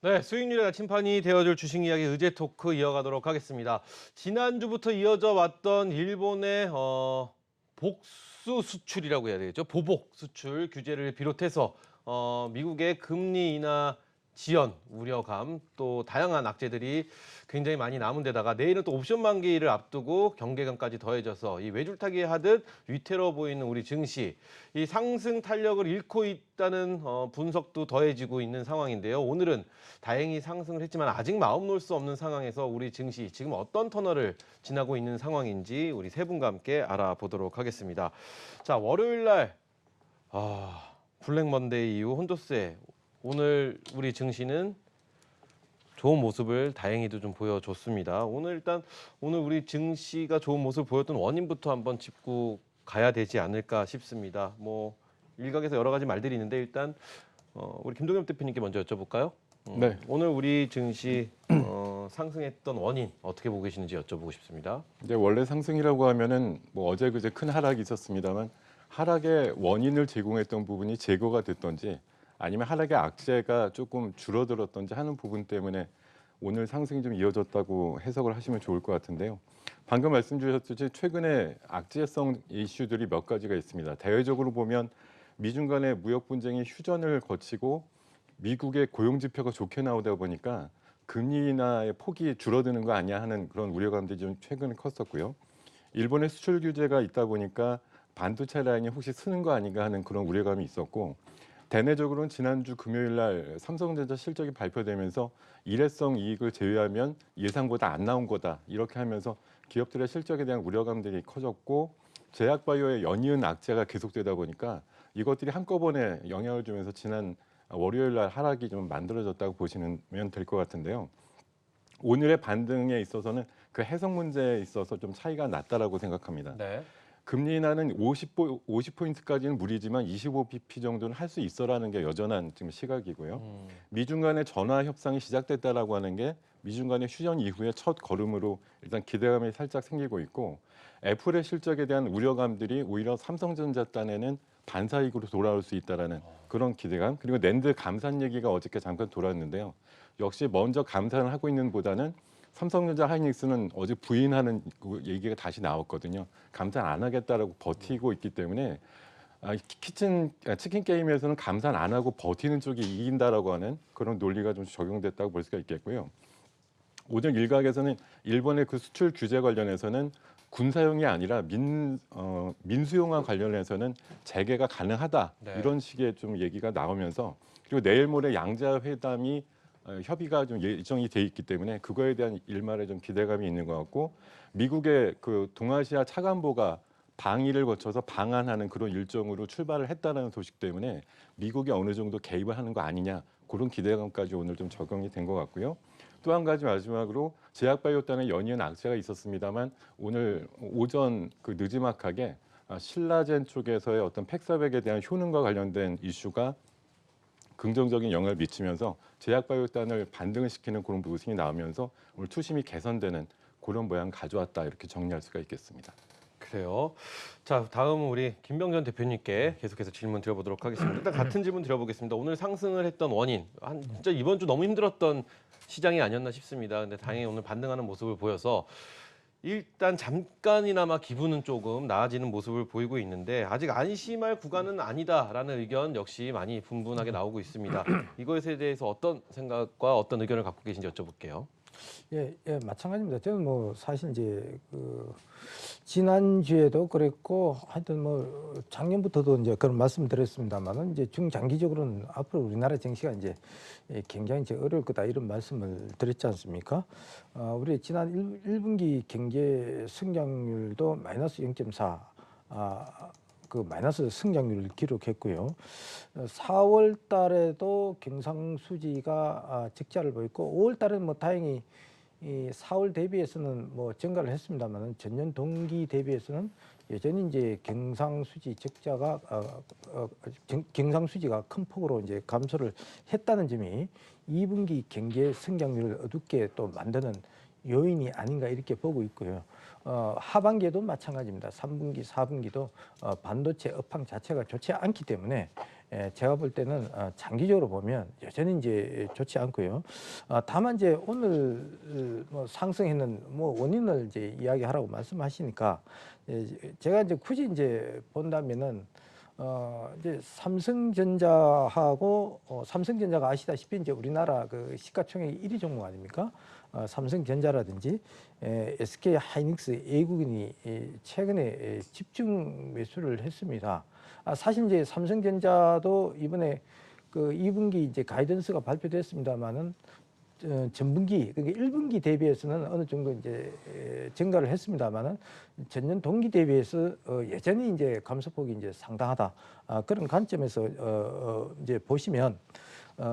네, 수익률의 나침판이 되어줄 주식 이야기 의제 토크 이어가도록 하겠습니다. 지난주부터 이어져 왔던 일본의 복수 수출이라고 해야 되겠죠. 보복 수출 규제를 비롯해서 미국의 금리 인하 지연 우려감 또 다양한 악재들이 굉장히 많이 남은 데다가 내일은 또 옵션 만기를 앞두고 경계감까지 더해져서 이 외줄타기 하듯 위태로워 보이는 우리 증시 이 상승 탄력을 잃고 있다는 분석도 더해지고 있는 상황인데요. 오늘은 다행히 상승을 했지만 아직 마음 놓을 수 없는 상황에서 우리 증시 지금 어떤 터널을 지나고 있는 상황인지 우리 세 분과 함께 알아보도록 하겠습니다. 자, 월요일 날 블랙 먼데이 이후 혼조세 오늘 우리 증시는 좋은 모습을 다행히도 좀 보여줬습니다. 오늘 우리 증시가 좋은 모습을 보였던 원인부터 한번 짚고 가야 되지 않을까 싶습니다. 뭐 일각에서 여러 가지 말들이 있는데 일단 우리 김동엽 대표님께 먼저 여쭤볼까요? 네. 오늘 우리 증시 상승했던 원인 어떻게 보고 계시는지 여쭤보고 싶습니다. 이제 원래 상승이라고 하면은 뭐 어제 그제 큰 하락이 있었습니다만 하락의 원인을 제공했던 부분이 제거가 됐던지 아니면 하락의 악재가 조금 줄어들었던지 하는 부분 때문에 오늘 상승이 좀 이어졌다고 해석을 하시면 좋을 것 같은데요. 방금 말씀 주셨듯이 최근에 악재성 이슈들이 몇 가지가 있습니다. 대외적으로 보면 미중 간의 무역 분쟁이 휴전을 거치고 미국의 고용 지표가 좋게 나오다 보니까 금리 인하의 폭이 줄어드는 거 아니야 하는 그런 우려감들이 좀 최근에 컸었고요. 일본의 수출 규제가 있다 보니까 반도체 라인이 혹시 쓰는 거 아닌가 하는 그런 우려감이 있었고, 대내적으로는 지난주 금요일 날 삼성전자 실적이 발표되면서 일회성 이익을 제외하면 예상보다 안 나온 거다 이렇게 하면서 기업들의 실적에 대한 우려감들이 커졌고, 제약바이오의 연이은 악재가 계속되다 보니까 이것들이 한꺼번에 영향을 주면서 지난 월요일 날 하락이 좀 만들어졌다고 보시면 될 것 같은데요. 오늘의 반등에 있어서는 그 해석 문제에 있어서 좀 차이가 났다라고 생각합니다. 네. 금리 인하는 50포인트까지는 무리지만 25bp 정도는 할 수 있어라는 게 여전한 지금 시각이고요. 미중 간의 전화 협상이 시작됐다라고 하는 게 미중 간의 휴전 이후의 첫 걸음으로 일단 기대감이 살짝 생기고 있고, 애플의 실적에 대한 우려감들이 오히려 삼성전자 딴에는 반사이익으로 돌아올 수 있다라는 그런 기대감, 그리고 낸드 감산 얘기가 어저께 잠깐 돌았는데요. 역시 먼저 감산을 하고 있는 보다는 삼성전자 하이닉스는 어제 부인하는 그 얘기가 다시 나왔거든요. 감산 안 하겠다라고 버티고 있기 때문에 치킨 게임에서는 감산 안 하고 버티는 쪽이 이긴다라고 하는 그런 논리가 좀 적용됐다고 볼 수가 있겠고요. 오늘 일각에서는 일본의 그 수출 규제 관련해서는 군사용이 아니라 민수용과 관련해서는 재개가 가능하다 네. 이런 식의 좀 얘기가 나오면서, 그리고 내일 모레 양자 회담이 협의가 좀 예정이 돼 있기 때문에 그거에 대한 일말의 좀 기대감이 있는 것 같고, 미국의 그 동아시아 차관보가 방위를 거쳐서 방한하는 그런 일정으로 출발을 했다는 소식 때문에 미국이 어느 정도 개입을 하는 거 아니냐, 그런 기대감까지 오늘 좀 적용이 된 것 같고요. 또 한 가지 마지막으로 제약바이오단의 연이은 악재가 있었습니다만 오늘 오전 그 느지막하게 신라젠 쪽에서의 어떤 팩사백에 대한 효능과 관련된 이슈가 긍정적인 영향을 미치면서 제약바이오단을 반등을 시키는 그런 모습이 나오면서 오늘 투심이 개선되는 그런 모양 가져왔다, 이렇게 정리할 수가 있겠습니다. 그래요. 자, 다음은 우리 김병전 대표님께 계속해서 질문 드려보도록 하겠습니다. 일단 같은 질문 드려보겠습니다. 오늘 상승을 했던 원인, 진짜 이번 주 너무 힘들었던 시장이 아니었나 싶습니다. 근데 다행히 오늘 반등하는 모습을 보여서 일단 잠깐이나마 기분은 조금 나아지는 모습을 보이고 있는데 아직 안심할 구간은 아니다라는 의견 역시 많이 분분하게 나오고 있습니다. 이것에 대해서 어떤 생각과 어떤 의견을 갖고 계신지 여쭤볼게요. 예, 마찬가지입니다. 저는 뭐 사실 이제 그 지난주에도 그랬고 하여튼 뭐 작년부터도 이제 그런 말씀 드렸습니다만은 이제 중장기적으로는 앞으로 우리나라 증시가 이제 굉장히 이제 어려울 거다 이런 말씀을 드렸지 않습니까? 우리 지난 1분기 경제 성장률도 마이너스 0.4, 그 마이너스 성장률을 기록했고요. 4월 달에도 경상수지가 적자를 보였고 5월 달에는 뭐 다행히 이 4월 대비해서는 뭐 증가를 했습니다만 전년 동기 대비해서는 여전히 이제 경상수지 적자가 경상수지가 큰 폭으로 이제 감소를 했다는 점이 2분기 경제 성장률을 어둡게 또 만드는 요인이 아닌가 이렇게 보고 있고요. 하반기에도 마찬가지입니다. 3분기, 4분기도 반도체 업황 자체가 좋지 않기 때문에 제가 볼 때는 장기적으로 보면 여전히 이제 좋지 않고요. 다만 이제 오늘 뭐 상승했는 뭐 원인을 이제 이야기하라고 말씀하시니까 제가 이제 굳이 이제 본다면은 이제 삼성전자하고 삼성전자가 아시다시피 이제 우리나라 그 시가총액 1위 종목 아닙니까? 삼성전자라든지 SK 하이닉스 A국인이 최근에 집중 매수를 했습니다. 사실 이제 삼성전자도 이번에 그 2분기 이제 가이던스가 발표됐습니다만은 전분기 그러니까 1분기 대비해서는 어느 정도 이제 증가를 했습니다만은 전년 동기 대비해서 여전히 이제 감소폭이 이제 상당하다. 그런 관점에서 이제 보시면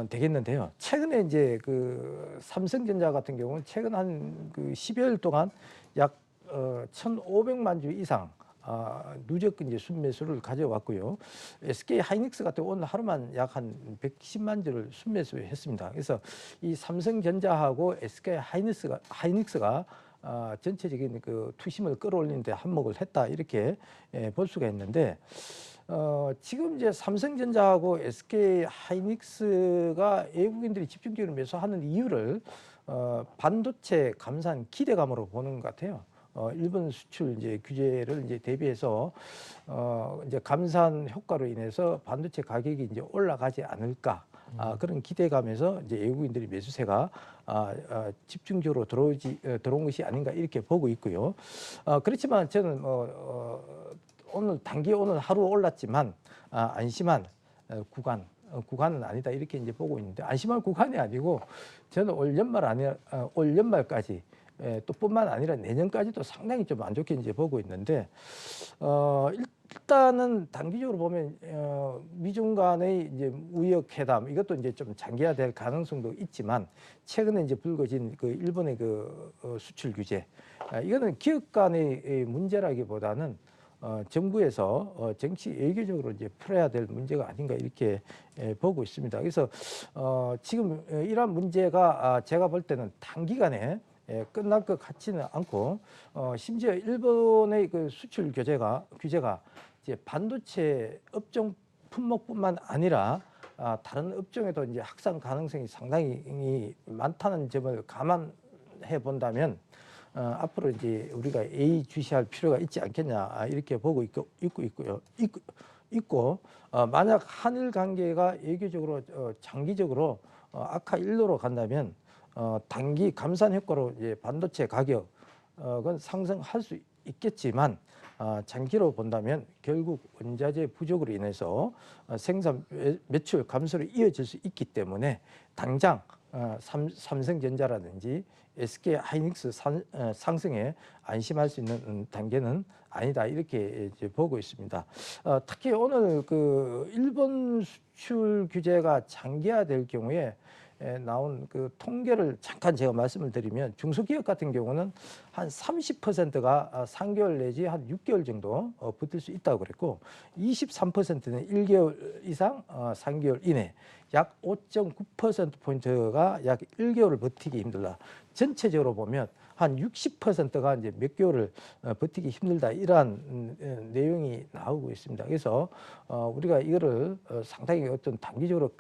되겠는데요. 최근에 이제 그 삼성전자 같은 경우는 최근 한 그 10여일 동안 약 1,500만 주 이상 누적 이제 순매수를 가져왔고요. SK 하이닉스 같은 오늘 하루만 약 한 110만 주를 순매수했습니다. 그래서 이 삼성전자하고 SK 하이닉스가 전체적인 그 투심을 끌어올리는데 한몫을 했다 이렇게 볼 수가 있는데 지금 이제 삼성전자하고 SK 하이닉스가 외국인들이 집중적으로 매수하는 이유를 반도체 감산 기대감으로 보는 것 같아요. 일본 수출 이제 규제를 이제 대비해서 이제 감산 효과로 인해서 반도체 가격이 이제 올라가지 않을까 그런 기대감에서 이제 외국인들이 매수세가 집중적으로 들어온 것이 아닌가 이렇게 보고 있고요. 그렇지만 저는 오늘 하루 올랐지만 안심한 구간은 아니다 이렇게 이제 보고 있는데 안심할 구간이 아니고 저는 올 연말까지 또 뿐만 아니라 내년까지도 상당히 좀 안 좋게 이제 보고 있는데 일단은 단기적으로 보면 미중 간의 이제 무역 회담 이것도 이제 좀 장기화될 가능성도 있지만 최근에 이제 불거진 그 일본의 그 수출 규제 이거는 기업 간의 문제라기보다는 정부에서 정치 외교적으로 이제 풀어야 될 문제가 아닌가 이렇게 보고 있습니다. 그래서 지금 이러한 문제가 제가 볼 때는 단기간에 끝날 것 같지는 않고 심지어 일본의 그 수출 규제가 이제 반도체 업종 품목뿐만 아니라 다른 업종에도 이제 확산 가능성이 상당히 많다는 점을 감안해 본다면 앞으로 이제 우리가 예의주시할 필요가 있지 않겠냐 이렇게 보고 있고 만약 한일 관계가 외교적으로 장기적으로 악화 일로로 간다면 단기 감산 효과로 이제 반도체 가격은 상승할 수 있겠지만 장기로 본다면 결국 원자재 부족으로 인해서 생산 매출 감소로 이어질 수 있기 때문에 당장 삼성전자라든지 SK 하이닉스 상승에 안심할 수 있는 단계는 아니다 이렇게 이제 보고 있습니다. 특히 오늘 그 일본 수출 규제가 장기화될 경우에 나온 그 통계를 잠깐 제가 말씀을 드리면 중소기업 같은 경우는 한 30%가 3개월 내지 한 6개월 정도 버틸 수 있다고 그랬고 23%는 1개월 이상 3개월 이내 약 5.9%포인트가 약 1개월을 버티기 힘들다. 전체적으로 보면 한 60%가 이제 몇 개월을 버티기 힘들다 이러한 내용이 나오고 있습니다. 그래서 우리가 이거를 상당히 어떤 단기적으로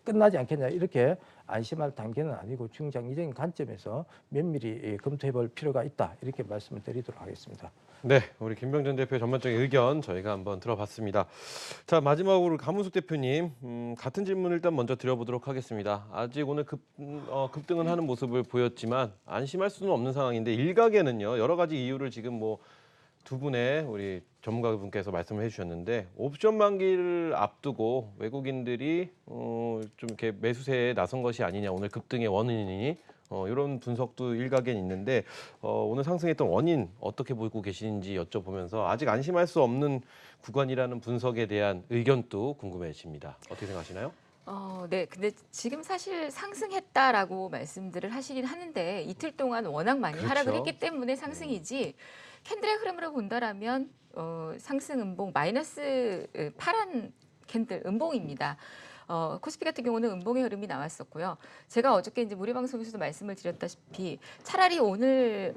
끝나지 않겠냐 이렇게 안심할 단계는 아니고 중장기적인 관점에서 면밀히 검토해 볼 필요가 있다 이렇게 말씀을 드리도록 하겠습니다. 네, 우리 김병준 대표의 전반적인 의견 저희가 한번 들어봤습니다. 자, 마지막으로 강문숙 대표님 같은 질문을 일단 먼저 드려보도록 하겠습니다. 아직 오늘 급등은 하는 모습을 보였지만 안심할 수는 없는 상황인데 일각에는요 여러 가지 이유를 지금 뭐 두 분의 우리 전문가분께서 말씀을 해주셨는데 옵션 만기를 앞두고 외국인들이 좀 이렇게 매수세에 나선 것이 아니냐 오늘 급등의 원인이 이런 분석도 일각엔 있는데 오늘 상승했던 원인 어떻게 보고 계시는지 여쭤보면서 아직 안심할 수 없는 구간이라는 분석에 대한 의견도 궁금해집니다. 어떻게 생각하시나요? 네. 근데 지금 사실 상승했다라고 말씀들을 하시긴 하는데 이틀 동안 워낙 많이 그렇죠. 하락을 했기 때문에 상승이지 캔들의 흐름으로 본다라면 상승 음봉 마이너스 파란 캔들 음봉입니다. 코스피 같은 경우는 음봉의 흐름이 나왔었고요. 제가 어저께 이제 무료 방송에서도 말씀을 드렸다시피 차라리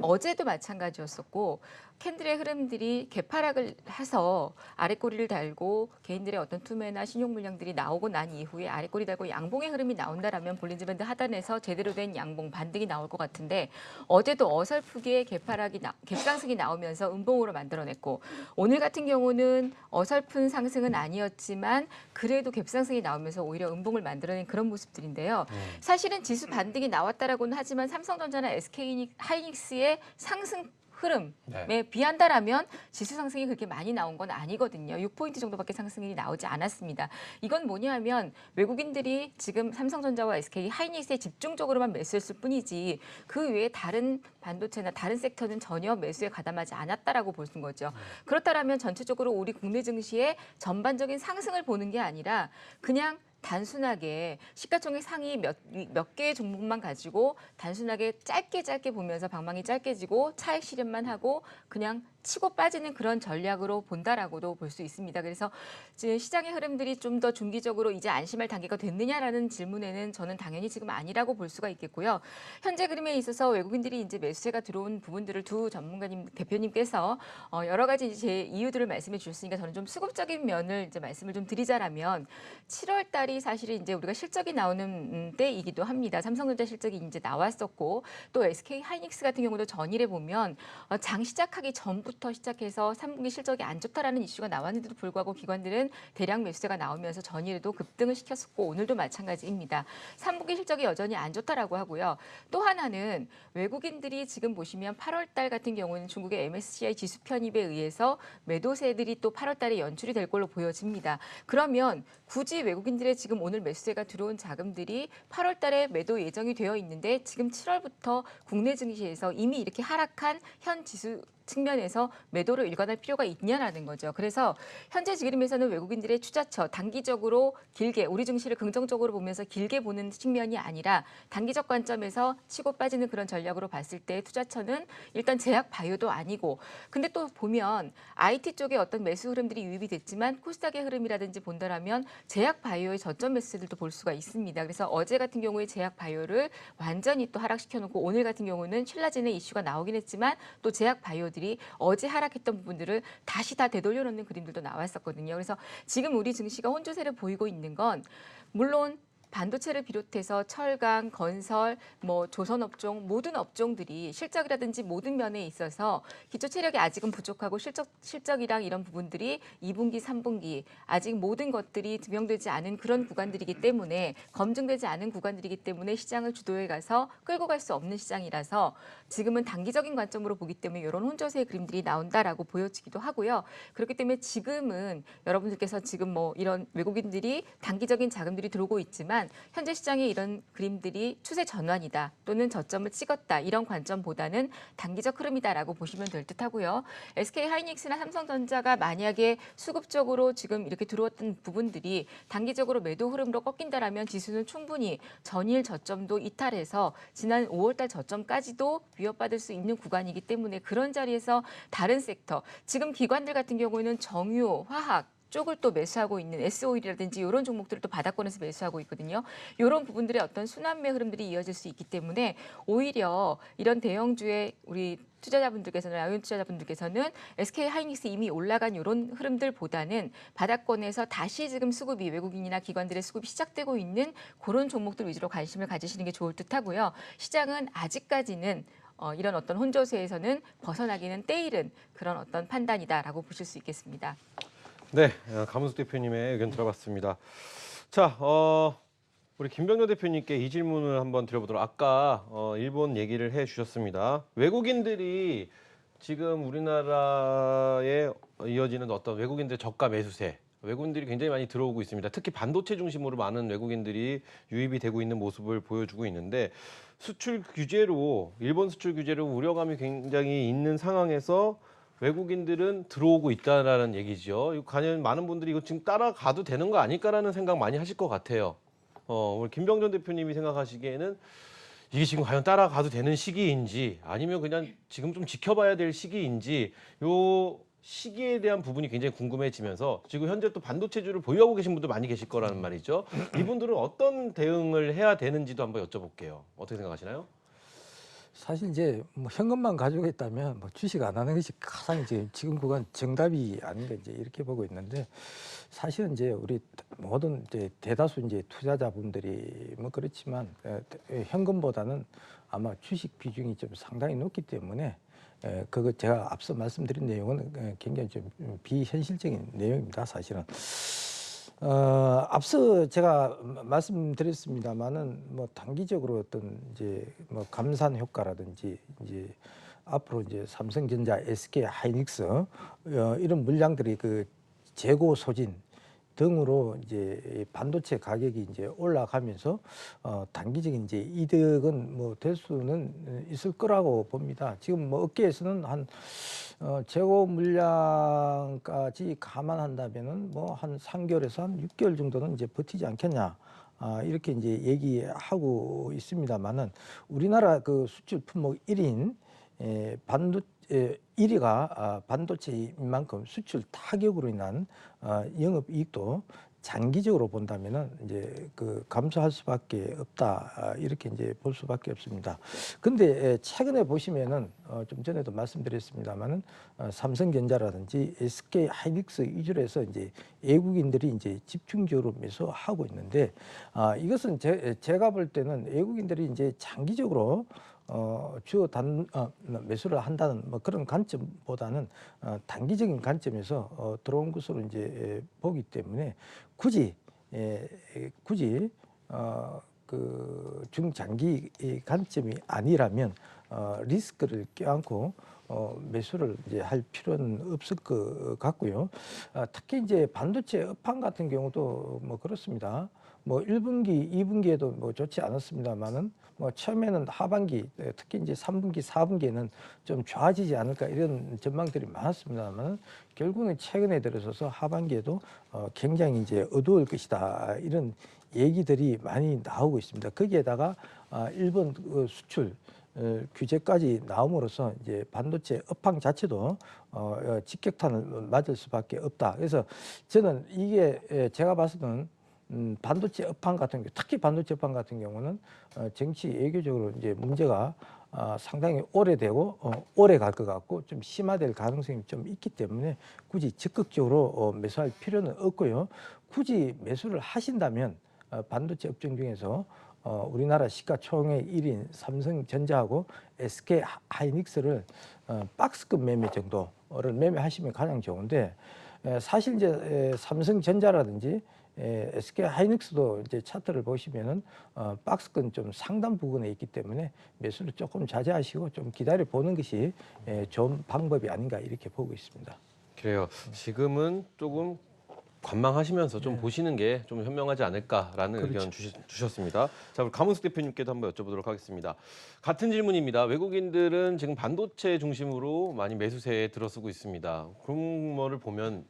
어제도 마찬가지였었고 캔들의 흐름들이 개파락을 해서 아랫꼬리를 달고 개인들의 어떤 투매나 신용 물량들이 나오고 난 이후에 아랫꼬리 달고 양봉의 흐름이 나온다라면 볼린저 밴드 하단에서 제대로 된 양봉 반등이 나올 것 같은데 어제도 어설프게 갭상승이 나오면서 음봉으로 만들어냈고 오늘 같은 경우는 어설픈 상승은 아니었지만 그래도 갭상승이 나오면서 오히려 음봉을 만들어낸 그런 모습들인데요. 사실은 지수 반등이 나왔다라고는 하지만 삼성전자나 SK하이닉스의 상승 흐름에 비한다라면 지수 상승이 그렇게 많이 나온 건 아니거든요. 6포인트 정도밖에 상승이 나오지 않았습니다. 이건 뭐냐면 외국인들이 지금 삼성전자와 SK 하이닉스에 집중적으로만 매수했을 뿐이지 그 외에 다른 반도체나 다른 섹터는 전혀 매수에 가담하지 않았다라고 볼 수 있는 거죠. 그렇다라면 전체적으로 우리 국내 증시의 전반적인 상승을 보는 게 아니라 그냥 단순하게 시가총액 상위 몇 개의 종목만 가지고 단순하게 짧게 보면서 방망이 짧게 지고 차익 실현만 하고 그냥 치고 빠지는 그런 전략으로 본다라고도 볼 수 있습니다. 그래서 지금 시장의 흐름들이 좀 더 중기적으로 이제 안심할 단계가 됐느냐라는 질문에는 저는 당연히 지금 아니라고 볼 수가 있겠고요. 현재 그림에 있어서 외국인들이 이제 매수세가 들어온 부분들을 두 전문가님 대표님께서 여러 가지 이제 이유들을 말씀해 주셨으니까 저는 좀 수급적인 면을 이제 말씀을 좀 드리자라면 7월 달이 사실은 이제 우리가 실적이 나오는 때이기도 합니다. 삼성전자 실적이 이제 나왔었고 또 SK 하이닉스 같은 경우도 전일에 보면 장 시작하기 전부터 시작해서 3분기 실적이 안 좋다라는 이슈가 나왔는데도 불구하고 기관들은 대량 매수세가 나오면서 전일에도 급등을 시켰었고 오늘도 마찬가지입니다. 3분기 실적이 여전히 안 좋다라고 하고요. 또 하나는 외국인들이 지금 보시면 8월 달 같은 경우는 중국의 MSCI 지수 편입에 의해서 매도세들이 또 8월 달에 연출이 될 걸로 보여집니다. 그러면 굳이 외국인들의 지금 오늘 매수세가 들어온 자금들이 8월 달에 매도 예정이 되어 있는데 지금 7월부터 국내 증시에서 이미 이렇게 하락한 현 지수 측면에서 매도를 일관할 필요가 있냐라는 거죠. 그래서 현재 지금에서는 외국인들의 투자처 단기적으로 길게 우리 증시를 긍정적으로 보면서 길게 보는 측면이 아니라 단기적 관점에서 치고 빠지는 그런 전략으로 봤을 때 투자처는 일단 제약 바이오도 아니고 근데 또 보면 IT 쪽에 어떤 매수 흐름들이 유입이 됐지만 코스닥의 흐름이라든지 본다라면 제약 바이오의 저점 매수들도 볼 수가 있습니다. 그래서 어제 같은 경우에 제약 바이오를 완전히 또 하락시켜 놓고 오늘 같은 경우는 쉴라진의 이슈가 나오긴 했지만 또 제약 바이오들이 어제 하락했던 부분들을 다시 다 되돌려놓는 그림들도 나왔었거든요. 그래서 지금 우리 증시가 혼조세를 보이고 있는 건 물론 반도체를 비롯해서 철강, 건설, 조선업종 모든 업종들이 실적이라든지 모든 면에 있어서 기초 체력이 아직은 부족하고 실적이랑 이런 부분들이 2분기, 3분기 아직 모든 것들이 증명되지 않은 그런 구간들이기 때문에 검증되지 않은 구간들이기 때문에 시장을 주도해 가서 끌고 갈 수 없는 시장이라서 지금은 단기적인 관점으로 보기 때문에 이런 혼조세의 그림들이 나온다라고 보여지기도 하고요. 그렇기 때문에 지금은 여러분들께서 지금 이런 외국인들이 단기적인 자금들이 들어오고 있지만 현재 시장에 이런 그림들이 추세 전환이다 또는 저점을 찍었다 이런 관점보다는 단기적 흐름이다라고 보시면 될 듯하고요. SK 하이닉스나 삼성전자가 만약에 수급적으로 지금 이렇게 들어왔던 부분들이 단기적으로 매도 흐름으로 꺾인다라면 지수는 충분히 전일 저점도 이탈해서 지난 5월달 저점까지도 위협받을 수 있는 구간이기 때문에 그런 자리에서 다른 섹터 지금 기관들 같은 경우에는 정유, 화학 쪽을 또 매수하고 있는 S-오일이라든지 이런 종목들을 또 바닥권에서 매수하고 있거든요. 이런 부분들의 어떤 순환매 흐름들이 이어질 수 있기 때문에 오히려 이런 대형주의 우리 투자자분들께서는 라이온 투자자분들께서는 SK 하이닉스 이미 올라간 이런 흐름들보다는 바닥권에서 다시 지금 수급이 외국인이나 기관들의 수급이 시작되고 있는 그런 종목들 위주로 관심을 가지시는 게 좋을 듯하고요. 시장은 아직까지는 이런 어떤 혼조세에서는 벗어나기는 때이른 그런 어떤 판단이다라고 보실 수 있겠습니다. 네, 강문숙 대표님의 의견 들어봤습니다. 자, 우리 김병렬 대표님께 이 질문을 한번 드려보도록 아까 일본 얘기를 해주셨습니다. 외국인들이 지금 우리나라에 이어지는 어떤 외국인들의 저가 매수세, 외국인들이 굉장히 많이 들어오고 있습니다. 특히 반도체 중심으로 많은 외국인들이 유입이 되고 있는 모습을 보여주고 있는데 수출 규제로 일본 수출 규제로 우려감이 굉장히 있는 상황에서 외국인들은 들어오고 있다라는 얘기죠. 이거 과연 많은 분들이 이거 지금 따라가도 되는 거 아닐까라는 생각 많이 하실 것 같아요. 우리 김병전 대표님이 생각하시기에는 이게 지금 과연 따라가도 되는 시기인지 아니면 그냥 지금 좀 지켜봐야 될 시기인지 요 시기에 대한 부분이 굉장히 궁금해지면서 지금 현재 또 반도체주를 보유하고 계신 분들 많이 계실 거라는 말이죠. 이분들은 어떤 대응을 해야 되는지도 한번 여쭤볼게요. 어떻게 생각하시나요? 사실 이제 뭐 현금만 가지고 있다면 뭐 주식 안 하는 것이 가장 이제 지금 그건 정답이 아닌가 이제 이렇게 보고 있는데 사실은 이제 우리 모든 이제 대다수 이제 투자자분들이 뭐 그렇지만 현금보다는 아마 주식 비중이 좀 상당히 높기 때문에 그거 제가 앞서 말씀드린 내용은 굉장히 좀 비현실적인 내용입니다. 사실은. 앞서 제가 말씀드렸습니다만은 뭐 단기적으로 어떤 이제 뭐 감산 효과라든지 이제 앞으로 이제 삼성전자, SK 하이닉스 이런 물량들이 그 재고 소진 등으로 이제 반도체 가격이 이제 올라가면서 단기적인 이제 이득은 뭐 될 수는 있을 거라고 봅니다. 지금 뭐 업계에서는 한 재고 물량까지 감안한다면은 뭐 한 3개월에서 한 6개월 정도는 이제 버티지 않겠냐. 이렇게 이제 얘기하고 있습니다만은 우리나라 그 수출 품목 1인 반도체 1위가 반도체인 만큼 수출 타격으로 인한 영업이익도 장기적으로 본다면은 이제 그 감소할 수밖에 없다 이렇게 이제 볼 수밖에 없습니다. 근데 최근에 보시면은 좀 전에도 말씀드렸습니다만은 삼성전자라든지 SK 하이닉스 위주로 해서 이제 외국인들이 이제 집중적으로 매수하고 있는데 이것은 제가 볼 때는 외국인들이 이제 장기적으로 주요 매수를 한다는 뭐 그런 관점보다는 단기적인 관점에서 들어온 것으로 이제 보기 때문에 굳이 그 중장기 관점이 아니라면 리스크를 껴안고 매수를 이제 할 필요는 없을 것 같고요. 특히 이제 반도체 업황 같은 경우도 뭐 그렇습니다. 뭐 1분기, 2분기에도 뭐 좋지 않았습니다만은 뭐 처음에는 하반기, 특히 이제 3분기, 4분기에는 좀 좋아지지 않을까 이런 전망들이 많았습니다만 결국은 최근에 들어서서 하반기에도 굉장히 이제 어두울 것이다 이런 얘기들이 많이 나오고 있습니다. 거기에다가 일본 수출 규제까지 나옴으로써 이제 반도체 업황 자체도 직격탄을 맞을 수밖에 없다. 그래서 저는 이게 제가 봐서는 반도체 업황 같은 경우, 특히 반도체 업황 같은 경우는 정치 외교적으로 이제 문제가 상당히 오래되고 오래 갈 것 같고 좀 심화될 가능성이 좀 있기 때문에 굳이 적극적으로 매수할 필요는 없고요. 굳이 매수를 하신다면 반도체 업종 중에서 우리나라 시가총액 1인 삼성전자하고 SK 하이닉스를 박스급 매매 정도를 매매하시면 가장 좋은데 사실 이제 삼성전자라든지 SK 하이닉스도 이제 차트를 보시면은 박스권 좀 상단 부근에 있기 때문에 매수를 조금 자제하시고 좀 기다려 보는 것이 좋은 방법이 아닌가 이렇게 보고 있습니다. 그래요. 지금은 조금 관망하시면서 좀 보시는 게 좀 현명하지 않을까라는 그렇죠. 의견 주셨습니다. 자, 우리 강문숙 대표님께도 한번 여쭤보도록 하겠습니다. 같은 질문입니다. 외국인들은 지금 반도체 중심으로 많이 매수세에 들어서고 있습니다. 그런 거를 보면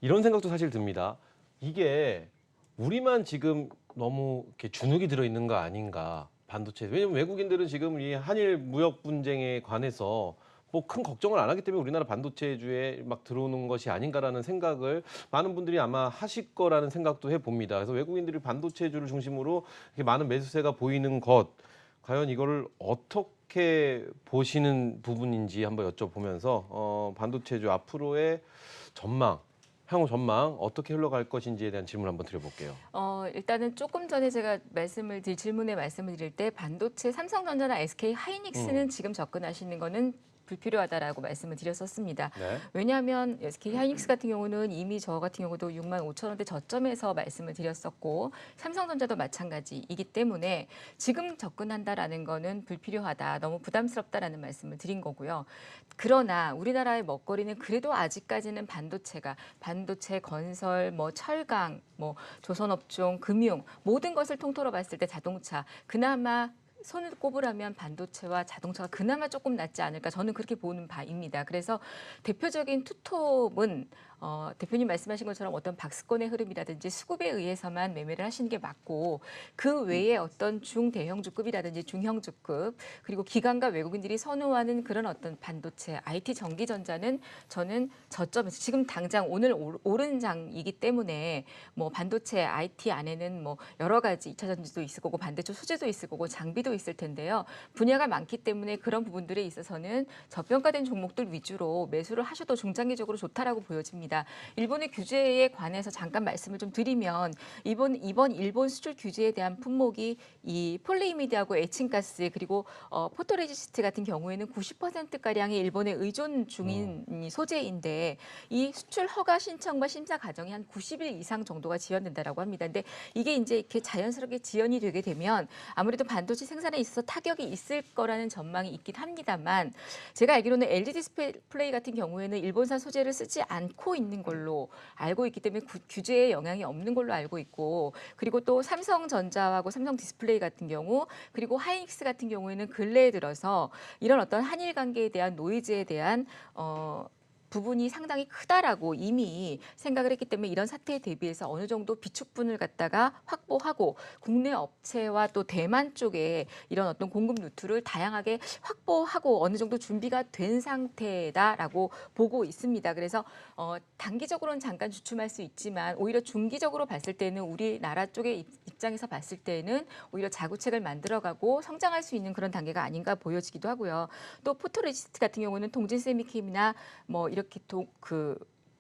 이런 생각도 사실 듭니다. 이게 우리만 지금 너무 이렇게 주눅이 들어 있는 거 아닌가 반도체. 왜냐면 외국인들은 지금 이 한일 무역 분쟁에 관해서 뭐 큰 걱정을 안 하기 때문에 우리나라 반도체주에 막 들어오는 것이 아닌가라는 생각을 많은 분들이 아마 하실 거라는 생각도 해봅니다. 그래서 외국인들이 반도체주를 중심으로 이렇게 많은 매수세가 보이는 것, 과연 이거를 어떻게 보시는 부분인지 한번 여쭤보면서 반도체주 앞으로의 전망, 향후 전망 어떻게 흘러갈 것인지에 대한 질문 한번 드려볼게요. 일단은 조금 전에 제가 질문에 말씀을 드릴 때 반도체 삼성전자나 SK 하이닉스는 지금 접근하시는 거는 불필요하다라고 말씀을 드렸었습니다. 네. 왜냐하면 SK 하이닉스 같은 경우는 이미 저 같은 경우도 65,000원대 저점에서 말씀을 드렸었고 삼성전자도 마찬가지이기 때문에 지금 접근한다라는 거는 불필요하다, 너무 부담스럽다라는 말씀을 드린 거고요. 그러나 우리나라의 먹거리는 그래도 아직까지는 반도체, 건설, 뭐 철강, 뭐 조선업종, 금융 모든 것을 통틀어 봤을 때 자동차 그나마 손을 꼽으라면 반도체와 자동차가 그나마 조금 낫지 않을까 저는 그렇게 보는 바입니다. 그래서 대표적인 투톱은 대표님 말씀하신 것처럼 어떤 박스권의 흐름이라든지 수급에 의해서만 매매를 하시는 게 맞고 그 외에 어떤 중대형주급이라든지 중형주급 그리고 기관과 외국인들이 선호하는 그런 어떤 반도체, IT 전기전자는 저는 저점에서 지금 당장 오늘 오른 장이기 때문에 뭐 반도체, IT 안에는 뭐 여러 가지 2차 전지도 있을 거고 반도체 소재도 있을 거고 장비도 있을 텐데요. 분야가 많기 때문에 그런 부분들에 있어서는 저평가된 종목들 위주로 매수를 하셔도 중장기적으로 좋다라고 보여집니다. 일본의 규제에 관해서 잠깐 말씀을 좀 드리면 이번 일본 수출 규제에 대한 품목이 이 폴리이미드하고 에칭가스 그리고 포토레지스트 같은 경우에는 90%가량이 일본에 의존 중인 이 소재인데 이 수출 허가 신청과 심사 과정이 한 90일 이상 정도가 지연된다라고 합니다. 근데 이게 이제 이렇게 자연스럽게 지연이 되게 되면 아무래도 반도체 생산에 있어서 타격이 있을 거라는 전망이 있긴 합니다만 제가 알기로는 LG 디스플레이 같은 경우에는 일본산 소재를 쓰지 않고 있는 걸로 알고 있기 때문에 규제에 영향이 없는 걸로 알고 있고 그리고 또 삼성전자하고 삼성 디스플레이 같은 경우 그리고 하이닉스 같은 경우에는 근래에 들어서 이런 어떤 한일 관계에 대한 노이즈에 대한 부분이 상당히 크다라고 이미 생각을 했기 때문에 이런 사태에 대비해서 어느 정도 비축분을 갖다가 확보하고 국내 업체와 또 대만 쪽에 이런 어떤 공급 루트를 다양하게 확보하고 어느 정도 준비가 된 상태다라고 보고 있습니다. 그래서 단기적으로는 잠깐 주춤할 수 있지만 오히려 중기적으로 봤을 때는 우리나라 쪽의 입장에서 봤을 때는 오히려 자구책을 만들어가고 성장할 수 있는 그런 단계가 아닌가 보여지기도 하고요. 또 포토레지스트 같은 경우는 동진세미캠이나 뭐 이렇게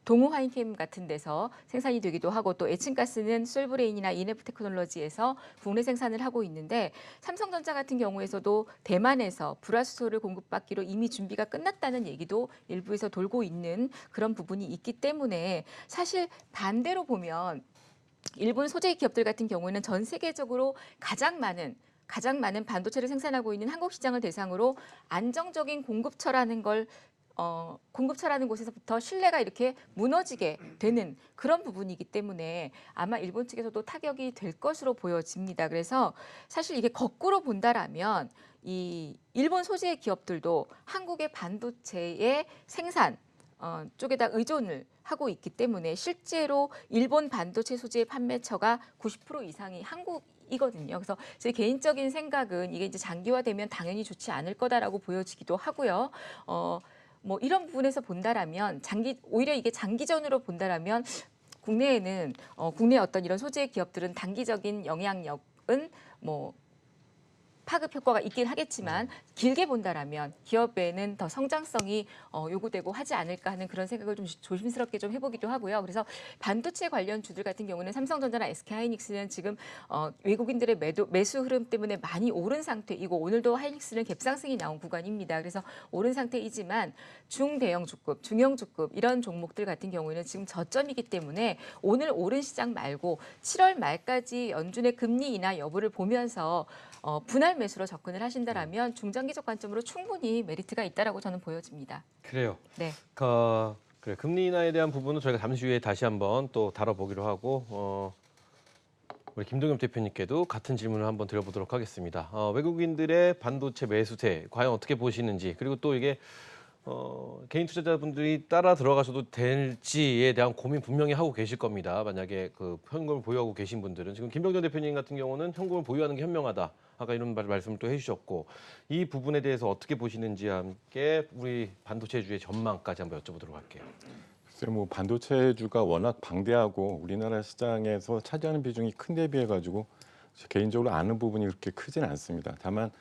동우 화이캠 같은 데서 생산이 되기도 하고 또 에칭가스는 솔브레인이나 이네프 테크놀로지에서 국내 생산을 하고 있는데 삼성전자 같은 경우에서도 대만에서 불화수소를 공급받기로 이미 준비가 끝났다는 얘기도 일부에서 돌고 있는 그런 부분이 있기 때문에 사실 반대로 보면 일본 소재 기업들 같은 경우에는 전 세계적으로 가장 많은 반도체를 생산하고 있는 한국 시장을 대상으로 안정적인 공급처라는 곳에서부터 신뢰가 이렇게 무너지게 되는 그런 부분이기 때문에 아마 일본 측에서도 타격이 될 것으로 보여집니다. 그래서 사실 이게 거꾸로 본다라면 이 일본 소재 기업들도 한국의 반도체의 생산 쪽에다 의존을 하고 있기 때문에 실제로 일본 반도체 소재 판매처가 90% 이상이 한국이거든요. 그래서 제 개인적인 생각은 이게 이제 장기화되면 당연히 좋지 않을 거다라고 보여지기도 하고요. 뭐 이런 부분에서 본다라면 오히려 이게 장기전으로 본다라면 국내에는 국내 어떤 이런 소재 기업들은 단기적인 영향력은 뭐 파급 효과가 있긴 하겠지만 길게 본다라면 기업에는 더 성장성이 요구되고 하지 않을까 하는 그런 생각을 좀 조심스럽게 좀 해보기도 하고요. 그래서 반도체 관련 주들 같은 경우는 삼성전자나 SK하이닉스는 지금 외국인들의 매수 흐름 때문에 많이 오른 상태이고 오늘도 하이닉스는 갭상승이 나온 구간입니다. 그래서 오른 상태이지만 중대형 주급, 중형 주급 이런 종목들 같은 경우에는 지금 저점이기 때문에 오늘 오른 시장 말고 7월 말까지 연준의 금리 인하 여부를 보면서 분할 매수로 접근을 하신다라면 중장기적 관점으로 충분히 메리트가 있다라고 저는 보여집니다. 그래요. 네. 그래 금리 인하에 대한 부분은 저희가 잠시 후에 다시 한번 또 다뤄보기로 하고 우리 김동겸 대표님께도 같은 질문을 한번 드려보도록 하겠습니다. 외국인들의 반도체 매수세 과연 어떻게 보시는지 그리고 또 이게 개인 투자자분들이 따라 들어가셔도 될지에 대한 고민 분명히 하고 계실 겁니다. 만약에 그 현금을 보유하고 계신 분들은 지금 김병전 대표님 같은 경우는 현금을 보유하는 게 현명하다. 아까 이런 말씀을 또 해주셨고 이 부분에 대해서 어떻게 보시는지와 함께 우리 반도체주의 전망까지 한번 여쭤보도록 할게요. 글쎄요, 뭐 반도체주가 워낙 방대하고 우리나라 시장에서 차지하는 비중이 큰 데 비해 가지고 개인적으로 아는 부분이 그렇게 크진 않습니다. 다만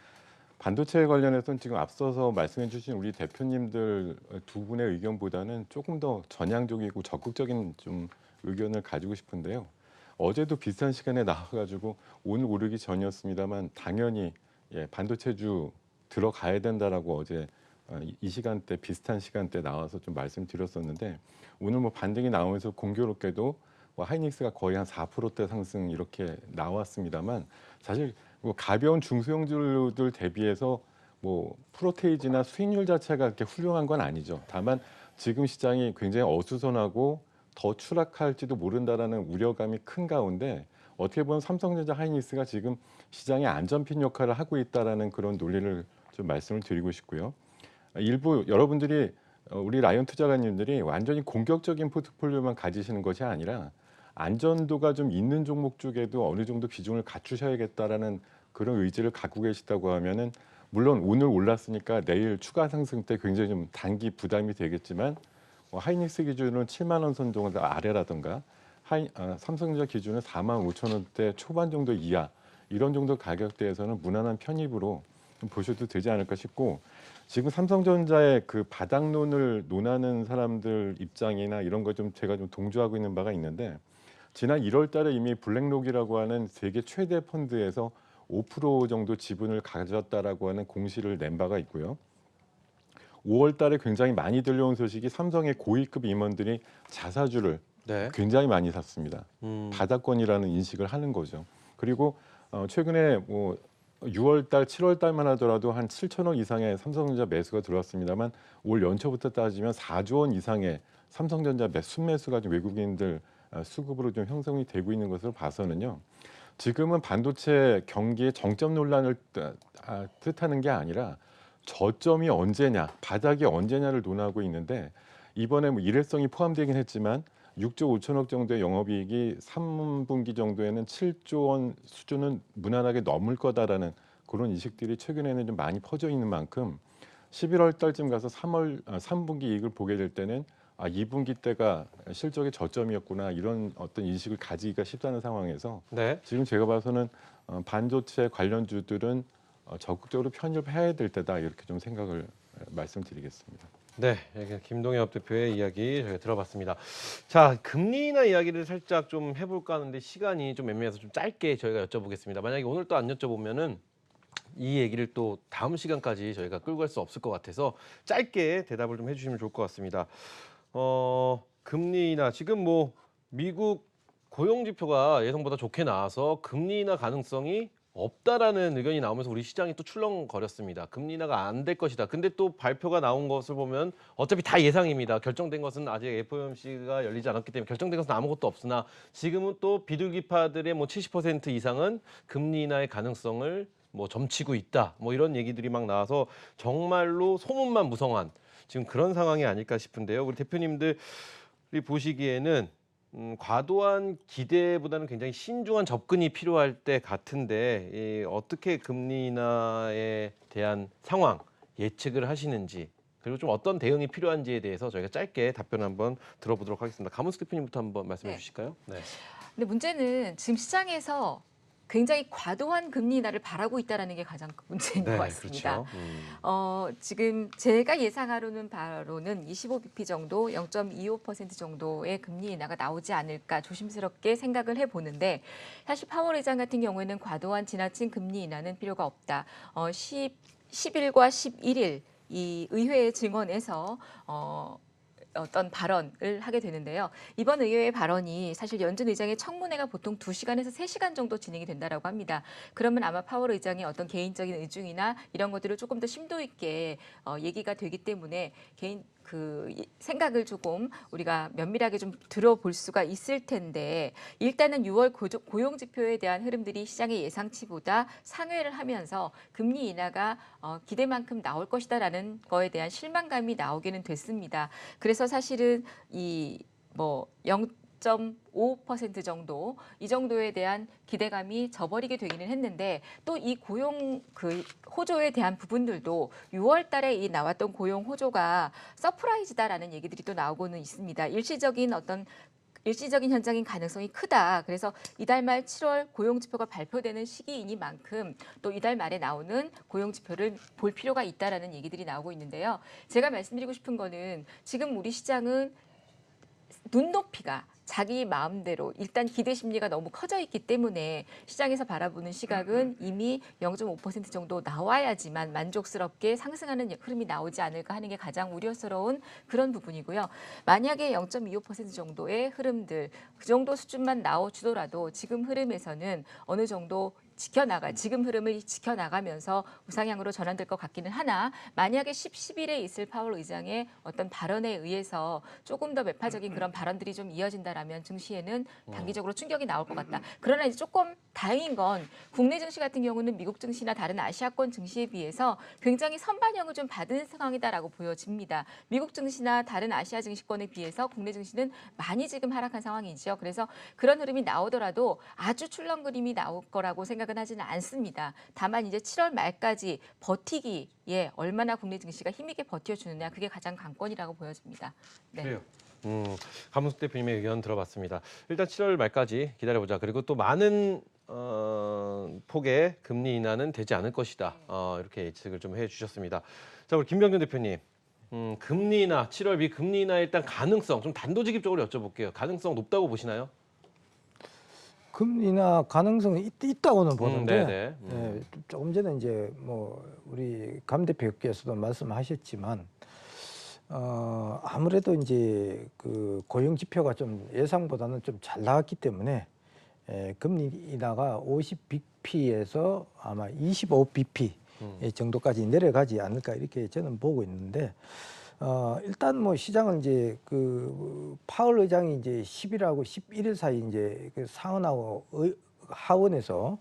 반도체 관련해서는 지금 앞서서 말씀해 주신 우리 대표님들 두 분의 의견보다는 조금 더 전향적이고 적극적인 좀 의견을 가지고 싶은데요. 어제도 비슷한 시간에 나와가지고 오늘 오르기 전이었습니다만 당연히 반도체주 들어가야 된다라고 어제 이 시간대 비슷한 시간대 나와서 좀 말씀드렸었는데 오늘 뭐 반등이 나오면서 공교롭게도 뭐 하이닉스가 거의 한 4%대 상승 이렇게 나왔습니다만 사실 뭐 가벼운 중소형주들 대비해서 뭐 프로테이지나 수익률 자체가 그렇게 훌륭한 건 아니죠. 다만 지금 시장이 굉장히 어수선하고 더 추락할지도 모른다라는 우려감이 큰 가운데 어떻게 보면 삼성전자 하이닉스가 지금 시장의 안전핀 역할을 하고 있다라는 그런 논리를 좀 말씀을 드리고 싶고요. 일부 여러분들이 우리 라이언 투자가님들이 완전히 공격적인 포트폴리오만 가지시는 것이 아니라 안전도가 좀 있는 종목 쪽에도 어느 정도 비중을 갖추셔야겠다라는 그런 의지를 갖고 계시다고 하면은 물론 오늘 올랐으니까 내일 추가 상승 때 굉장히 좀 단기 부담이 되겠지만 하이닉스 기준으로는 7만 원 선 정도 아래라든가 삼성전자 기준은 4만 5천 원대 초반 정도 이하 이런 정도 가격대에서는 무난한 편입으로 좀 보셔도 되지 않을까 싶고 지금 삼성전자의 그 바닥론을 논하는 사람들 입장이나 이런 거 좀 제가 좀 동조하고 있는 바가 있는데 지난 1월 달에 이미 블랙록이라고 하는 세계 최대 펀드에서 5% 정도 지분을 가졌다라고 하는 공시를 낸 바가 있고요. 5월 달에 굉장히 많이 들려온 소식이 삼성의 고위급 임원들이 자사주를 네. 굉장히 많이 샀습니다. 바닥권이라는 인식을 하는 거죠. 그리고 최근에 뭐 6월 달, 7월 달만 하더라도 한 7천억 이상의 삼성전자 매수가 들어왔습니다만 올 연초부터 따지면 4조 원 이상의 삼성전자 순매수가 좀 외국인들 수급으로 좀 형성이 되고 있는 것으로 봐서는요. 지금은 반도체 경기의 정점 논란을 뜻하는 게 아니라 저점이 언제냐, 바닥이 언제냐를 논하고 있는데 이번에 뭐 일회성이 포함되긴 했지만 6조 5천억 정도의 영업이익이 3분기 정도에는 7조 원 수준은 무난하게 넘을 거다라는 그런 인식들이 최근에는 좀 많이 퍼져 있는 만큼 11월 달쯤 가서 3분기 이익을 보게 될 때는 2분기 때가 실적의 저점이었구나 이런 어떤 인식을 가지기가 쉽다는 상황에서 네. 지금 제가 봐서는 반도체 관련주들은 적극적으로 편입해야 될 때다 이렇게 좀 생각을 말씀드리겠습니다. 네, 김동엽 대표의 이야기 저희가 들어봤습니다. 자, 금리 인하 이야기를 살짝 좀 해볼까 하는데 시간이 좀 애매해서 좀 짧게 저희가 여쭤보겠습니다. 만약에 오늘 또 안 여쭤보면은 이 얘기를 또 다음 시간까지 저희가 끌고 갈 수 없을 것 같아서 짧게 대답을 좀 해주시면 좋을 것 같습니다. 금리 인하 지금 뭐 미국 고용 지표가 예상보다 좋게 나와서 금리 인하 가능성이 없다라는 의견이 나오면서 우리 시장이 또 출렁거렸습니다. 금리 인하가 안 될 것이다. 근데 또 발표가 나온 것을 보면 어차피 다 예상입니다. 결정된 것은 아직 FOMC가 열리지 않았기 때문에 결정된 것은 아무것도 없으나 지금은 또 비둘기파들의 뭐 70% 이상은 금리 인하의 가능성을 뭐 점치고 있다. 뭐 이런 얘기들이 막 나와서 정말로 소문만 무성한 지금 그런 상황이 아닐까 싶은데요. 우리 대표님들이 보시기에는 과도한 기대보다는 굉장히 신중한 접근이 필요할 때 같은데 어떻게 금리 인하에 대한 상황 예측을 하시는지 그리고 좀 어떤 대응이 필요한지에 대해서 저희가 짧게 답변 한번 들어보도록 하겠습니다. 가문수 대표님부터 한번 말씀해 주실까요? 네. 근데 문제는 지금 시장에서 굉장히 과도한 금리 인하를 바라고 있다는 게 가장 큰 문제인 것 같습니다. 그렇죠. 지금 제가 예상하로는 바로는 25bp 정도, 0.25% 정도의 금리 인하가 나오지 않을까 조심스럽게 생각을 해보는데 사실 파월 의장 같은 경우에는 과도한 지나친 금리 인하는 필요가 없다. 10일과 11일 이 의회의 증언에서 어떤 발언을 하게 되는데요. 이번 의회의 발언이 사실 연준 의장의 청문회가 보통 2시간에서 3시간 정도 진행이 된다라고 합니다. 그러면 아마 파월 의장의 어떤 개인적인 의중이나 이런 것들을 조금 더 심도 있게 얘기가 되기 때문에 개인 그 생각을 조금 우리가 면밀하게 좀 들어볼 수가 있을 텐데 일단은 6월 고용 지표에 대한 흐름들이 시장의 예상치보다 상회를 하면서 금리 인하가 기대만큼 나올 것이다라는 거에 대한 실망감이 나오기는 됐습니다. 그래서 사실은 이 뭐 0.5% 정도 이 정도에 대한 기대감이 저버리게 되기는 했는데 또 이 고용 그 호조에 대한 부분들도 6월 달에 이 나왔던 고용 호조가 서프라이즈다라는 얘기들이 또 나오고는 있습니다. 일시적인 현상인 가능성이 크다. 그래서 이달 말 7월 고용지표가 발표되는 시기이니만큼 또 이달 말에 나오는 고용지표를 볼 필요가 있다라는 얘기들이 나오고 있는데요. 제가 말씀드리고 싶은 거는 지금 우리 시장은 눈높이가 자기 마음대로 일단 기대 심리가 너무 커져 있기 때문에 시장에서 바라보는 시각은 이미 0.5% 정도 나와야지만 만족스럽게 상승하는 흐름이 나오지 않을까 하는 게 가장 우려스러운 그런 부분이고요. 만약에 0.25% 정도의 흐름들 그 정도 수준만 나와주더라도 지금 흐름에서는 어느 정도 지금 흐름을 지켜나가면서 우상향으로 전환될 것 같기는 하나 만약에 10.11에 있을 파월 의장의 어떤 발언에 의해서 조금 더 매파적인 그런 발언들이 좀 이어진다라면 증시에는 단기적으로 충격이 나올 것 같다. 그러나 이제 조금 다행인 건 국내 증시 같은 경우는 미국 증시나 다른 아시아권 증시에 비해서 굉장히 선반영을 좀 받은 상황이다라고 보여집니다. 미국 증시나 다른 아시아 증시권에 비해서 국내 증시는 많이 지금 하락한 상황이죠. 그래서 그런 흐름이 나오더라도 아주 출렁그림이 나올 거라고 생각은 하지는 않습니다. 다만 이제 7월 말까지 버티기에 얼마나 국내 증시가 힘있게 버텨주느냐 그게 가장 관건이라고 보여집니다. 네. 그래요. 강문숙 대표님의 의견 들어봤습니다. 일단 7월 말까지 기다려보자. 그리고 또 많은 폭의 금리 인하는 되지 않을 것이다. 이렇게 예측을 좀 해주셨습니다. 자, 우리 김병준 대표님. 금리 인하, 7월 미금리 인하 일단 가능성 좀 단도직입적으로 여쭤볼게요. 가능성 높다고 보시나요? 금리나 가능성이 있다고는 보는데 네네. 예, 조금 전에 이제 뭐 우리 감 대표께서도 말씀하셨지만 아무래도 이제 그 고용 지표가 좀 예상보다는 좀 잘 나왔기 때문에 금리 인하가 50bp에서 아마 25bp 정도까지 내려가지 않을까 이렇게 저는 보고 있는데 일단 뭐 시장은 이제 그 파월 의장이 이제 10일하고 11일 사이 이제 그 상원하고 하원에서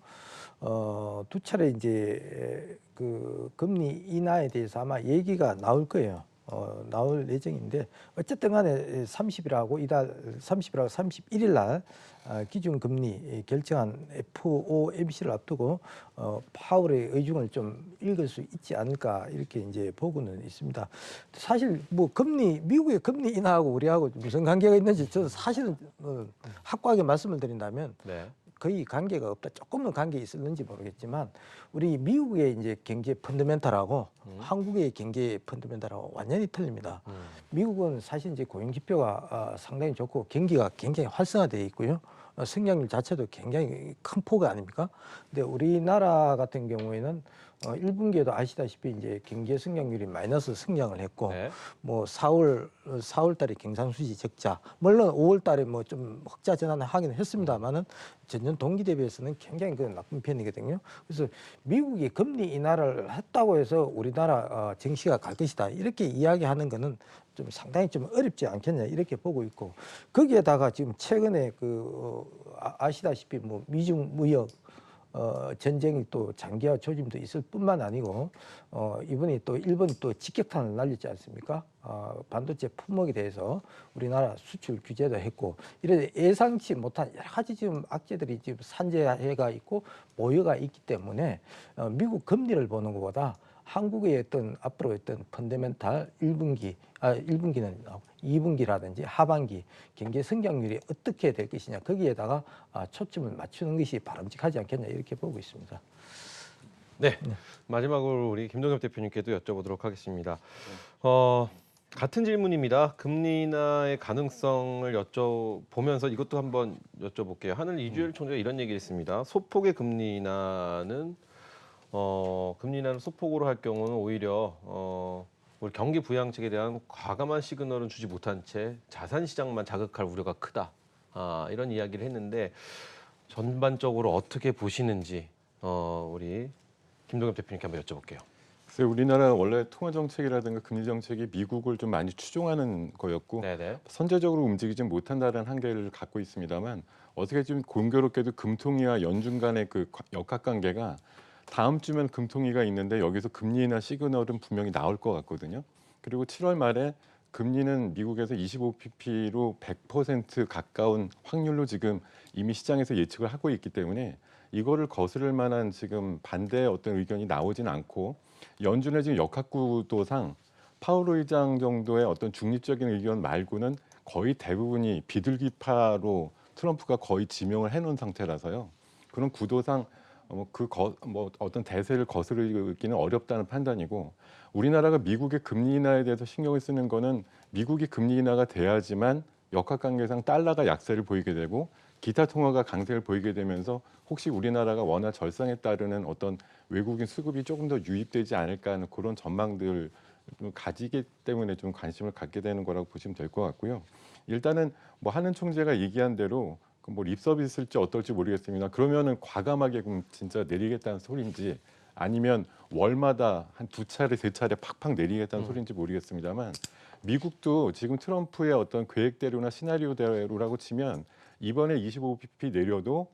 두 차례 이제 그 금리 인하에 대해서 아마 얘기가 나올 거예요. 나올 예정인데 어쨌든 간에 30일하고 이달 30일하고 31일 날 기준 금리 결정한 FOMC를 앞두고 파월의 의중을 좀 읽을 수 있지 않을까 이렇게 이제 보고는 있습니다. 사실 뭐 미국의 금리 인하하고 우리하고 무슨 관계가 있는지 저는 사실은 확고하게 말씀을 드린다면 네. 거의 관계가 없다. 조금은 관계 있었는지 모르겠지만 우리 미국의 이제 경제 펀더멘탈하고 한국의 경제 펀더멘탈하고 완전히 틀립니다. 미국은 사실 이제 고용 지표가 상당히 좋고 경기가 굉장히 활성화되어 있고요. 성장률 자체도 굉장히 큰 폭이 아닙니까? 근데 우리나라 같은 경우에는 1분기에도 아시다시피 이제 경제 성장률이 마이너스 성장을 했고 네. 뭐 4월 달에 경상수지 적자, 물론 5월 달에 뭐 좀 흑자 전환을 하긴 했습니다만은 전년 동기 대비해서는 굉장히 그 나쁜 편이거든요. 그래서 미국이 금리 인하를 했다고 해서 우리나라 증시가 갈 것이다 이렇게 이야기하는 거는 좀 상당히 좀 어렵지 않겠냐 이렇게 보고 있고 거기에다가 지금 최근에 아시다시피 뭐 미중 무역 전쟁이 또 장기화 조짐도 있을 뿐만 아니고 이번에 또 일본이 또 직격탄을 날렸지 않습니까? 반도체 품목에 대해서 우리나라 수출 규제도 했고 이래 예상치 못한 여러 가지 지금 악재들이 지금 산재해가 있고 모여가 있기 때문에 미국 금리를 보는 것보다 한국의 어떤 앞으로 어떤 펀더멘탈 1분기는 2분기라든지 하반기 경제 성장률이 어떻게 될 것이냐 거기에다가 초점을 맞추는 것이 바람직하지 않겠냐 이렇게 보고 있습니다. 네. 마지막으로 우리 김동엽 대표님께도 여쭤보도록 하겠습니다. 같은 질문입니다. 금리 인하의 가능성을 여쭤보면서 이것도 한번 여쭤볼게요. 하늘 이주열 총재가 이런 얘기를 했습니다. 소폭의 금리 인하는 소폭으로 할 경우는 오히려 우리 경기 부양책에 대한 과감한 시그널은 주지 못한 채 자산 시장만 자극할 우려가 크다. 이런 이야기를 했는데 전반적으로 어떻게 보시는지 우리 김동엽 대표님께 한번 여쭤볼게요. 그래서 우리나라 원래 통화 정책이라든가 금리 정책이 미국을 좀 많이 추종하는 거였고 네네. 선제적으로 움직이지 못한다는 한계를 갖고 있습니다만 어떻게 좀 공교롭게도 금통위와 연준 간의 그 역학관계가 다음 주면 금통위가 있는데 여기서 금리 인하 시그널은 분명히 나올 것 같거든요. 그리고 7월 말에 금리는 미국에서 25pp로 100% 가까운 확률로 지금 이미 시장에서 예측을 하고 있기 때문에 이거를 거스를 만한 지금 반대의 어떤 의견이 나오진 않고 연준의 지금 역학구도상 파월 의장 정도의 어떤 중립적인 의견 말고는 거의 대부분이 비둘기파로 트럼프가 거의 지명을 해놓은 상태라서요. 그런 구도상 어떤 대세를 거스르기는 어렵다는 판단이고 우리나라가 미국의 금리 인하에 대해서 신경을 쓰는 거는 미국이 금리 인하가 돼야지만 역학관계상 달러가 약세를 보이게 되고 기타 통화가 강세를 보이게 되면서 혹시 우리나라가 원화 절상에 따르는 어떤 외국인 수급이 조금 더 유입되지 않을까 하는 그런 전망들을 가지기 때문에 좀 관심을 갖게 되는 거라고 보시면 될 것 같고요. 일단은 뭐 하는 총재가 얘기한 대로 뭐 립서비스일지 어떨지 모르겠습니다. 그러면은 과감하게 그럼 진짜 내리겠다는 소리인지 아니면 월마다 한 2차례, 3차례 팍팍 내리겠다는 소리인지 모르겠습니다만 미국도 지금 트럼프의 어떤 계획대로나 시나리오대로라고 치면 이번에 25bp 내려도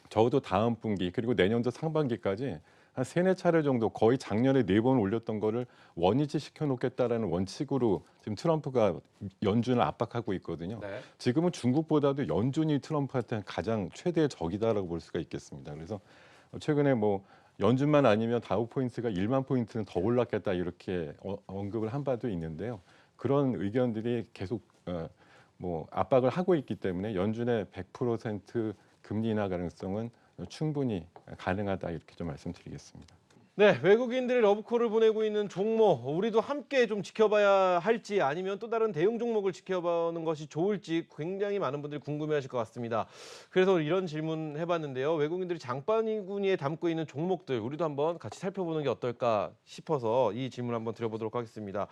적어도 다음 분기 그리고 내년도 상반기까지 한 3-4차례 정도 거의 작년에 4번 올렸던 거를 원위치 시켜놓겠다라는 원칙으로 지금 트럼프가 연준을 압박하고 있거든요. 네. 지금은 중국보다도 연준이 트럼프한테는 가장 최대의 적이다라고 볼 수가 있겠습니다. 그래서 최근에 뭐 연준만 아니면 다우 포인트가 1만 포인트는 더 올랐겠다 이렇게 언급을 한 바도 있는데요. 그런 의견들이 계속 뭐 압박을 하고 있기 때문에 연준의 100% 금리 인하 가능성은 충분히 가능하다 이렇게 좀 말씀드리겠습니다. 네, 외국인들의 러브콜을 보내고 있는 종목, 우리도 함께 좀 지켜봐야 할지 아니면 또 다른 대형 종목을 지켜보는 것이 좋을지 굉장히 많은 분들이 궁금해하실 것 같습니다. 그래서 이런 질문 해봤는데요. 외국인들이 장바구니에 담고 있는 종목들, 우리도 한번 같이 살펴보는 게 어떨까 싶어서 이 질문 한번 드려보도록 하겠습니다.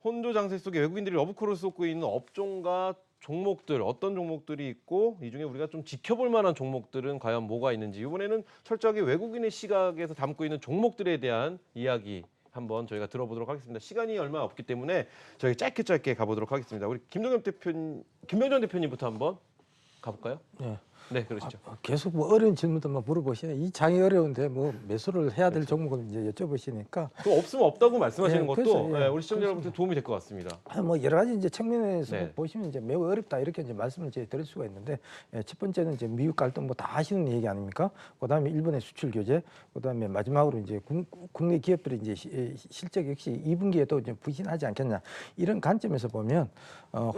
혼조 장세 속에 외국인들이 러브콜을 쏟고 있는 업종과 종목들, 어떤 종목들이 있고 이 중에 우리가 좀 지켜볼 만한 종목들은 과연 뭐가 있는지 이번에는 철저하게 외국인의 시각에서 담고 있는 종목들에 대한 이야기 한번 저희가 들어보도록 하겠습니다. 시간이 얼마 없기 때문에 저희 짧게 가보도록 하겠습니다. 우리 김병전 대표님부터 한번 가볼까요? 네. 네, 그러시죠. 계속 뭐 어려운 질문들만 물어보시네. 이 장이 어려운데 뭐 매수를 해야 될 종목을 이제 여쭤보시니까 그 없으면 없다고 말씀하시는 네, 것도 그래서, 예, 우리 시청자 여러분들 도움이 될 것 같습니다. 뭐 여러 가지 이제 측면에서 네. 보시면 이제 매우 어렵다 이렇게 이제 말씀을 이제 드릴 수가 있는데 첫 번째는 이제 미국 갈등 뭐 다 하시는 얘기 아닙니까? 그다음에 일본의 수출 규제, 그다음에 마지막으로 이제 국내 기업들이 이제 실적 역시 2분기에도 이제 부진하지 않겠냐 이런 관점에서 보면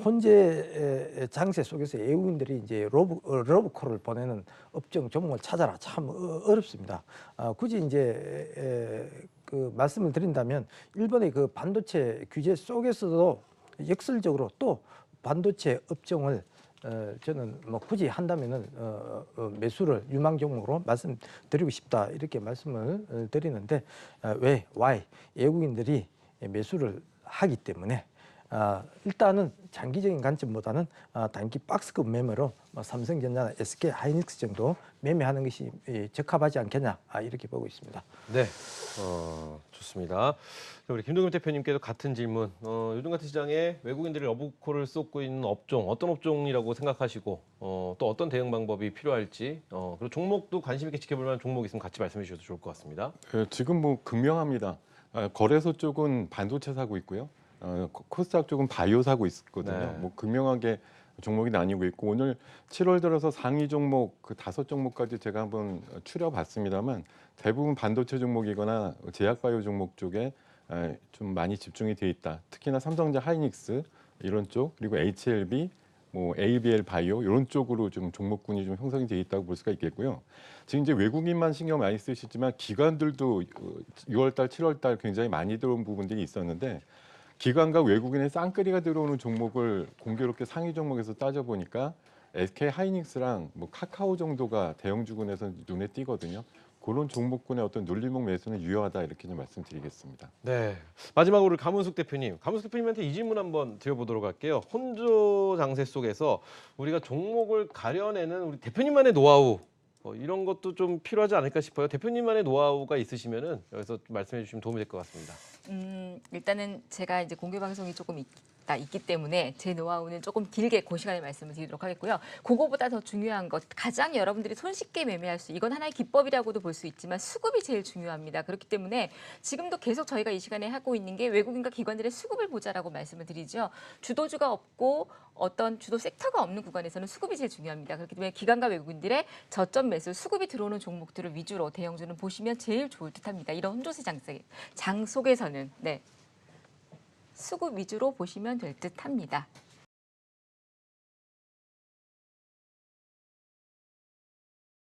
혼재 장세 속에서 외국인들이 이제 러브콜을 보내는 업종 종목을 찾아라 참 어렵습니다. 굳이 이제 그 말씀을 드린다면 일본의 그 반도체 규제 속에서도 역설적으로 또 반도체 업종을 저는 뭐 굳이 한다면은 매수를 유망 종목으로 말씀드리고 싶다 이렇게 말씀을 드리는데 why 외국인들이 매수를 하기 때문에 일단은 장기적인 관점보다는 단기 박스급 매매로 삼성전자나 SK 하이닉스 정도 매매하는 것이 적합하지 않겠냐 이렇게 보고 있습니다. 네, 좋습니다. 우리 김동겸 대표님께도 같은 질문. 요즘 같은 시장에 외국인들이 러브콜을 쏟고 있는 업종, 어떤 업종이라고 생각하시고 또 어떤 대응 방법이 필요할지 그리고 종목도 관심 있게 지켜볼 만한 종목 있으면 같이 말씀해 주셔도 좋을 것 같습니다. 지금 뭐 극명합니다. 거래소 쪽은 반도체 사고 있고요. 코스닥 쪽은 바이오 사고 있거든요. 네. 뭐 극명하게 종목이 나뉘고 있고 오늘 7월 들어서 상위 종목 그 5종목까지 제가 한번 추려봤습니다만 대부분 반도체 종목이거나 제약바이오 종목 쪽에 좀 많이 집중이 돼 있다. 특히나 삼성전자 하이닉스 이런 쪽 그리고 HLB 뭐 ABL 바이오 이런 쪽으로 좀 종목군이 좀 형성이 돼 있다고 볼 수가 있겠고요. 지금 이제 외국인만 신경 많이 쓰시지만 기관들도 6월달, 7월달 굉장히 많이 들어온 부분들이 있었는데 기관과 외국인의 쌍끌이가 들어오는 종목을 공교롭게 상위 종목에서 따져보니까 SK 하이닉스랑 뭐 카카오 정도가 대형 주군에서 눈에 띄거든요. 그런 종목군의 어떤 눌림목 매수는 유효하다 이렇게 좀 말씀드리겠습니다. 네, 마지막으로 우리 강문숙 대표님한테 이 질문 한번 드려보도록 할게요. 혼조 장세 속에서 우리가 종목을 가려내는 우리 대표님만의 노하우 이런 것도 좀 필요하지 않을까 싶어요. 대표님만의 노하우가 있으시면은 여기서 좀 말씀해 주시면 도움이 될 것 같습니다. 일단은 제가 이제 공개 방송이 조금 있기 때문에 제 노하우는 조금 길게 그 시간에 말씀을 드리도록 하겠고요. 그거보다 더 중요한 것, 가장 여러분들이 손쉽게 매매할 수, 이건 하나의 기법이라고도 볼 수 있지만 수급이 제일 중요합니다. 그렇기 때문에 지금도 계속 저희가 이 시간에 하고 있는 게 외국인과 기관들의 수급을 보자라고 말씀을 드리죠. 주도주가 없고 어떤 주도 섹터가 없는 구간에서는 수급이 제일 중요합니다. 그렇기 때문에 기관과 외국인들의 저점 매수, 수급이 들어오는 종목들을 위주로 대형주는 보시면 제일 좋을 듯합니다. 이런 혼조세 장 속에서는 네. 수급 위주로 보시면 될 듯합니다.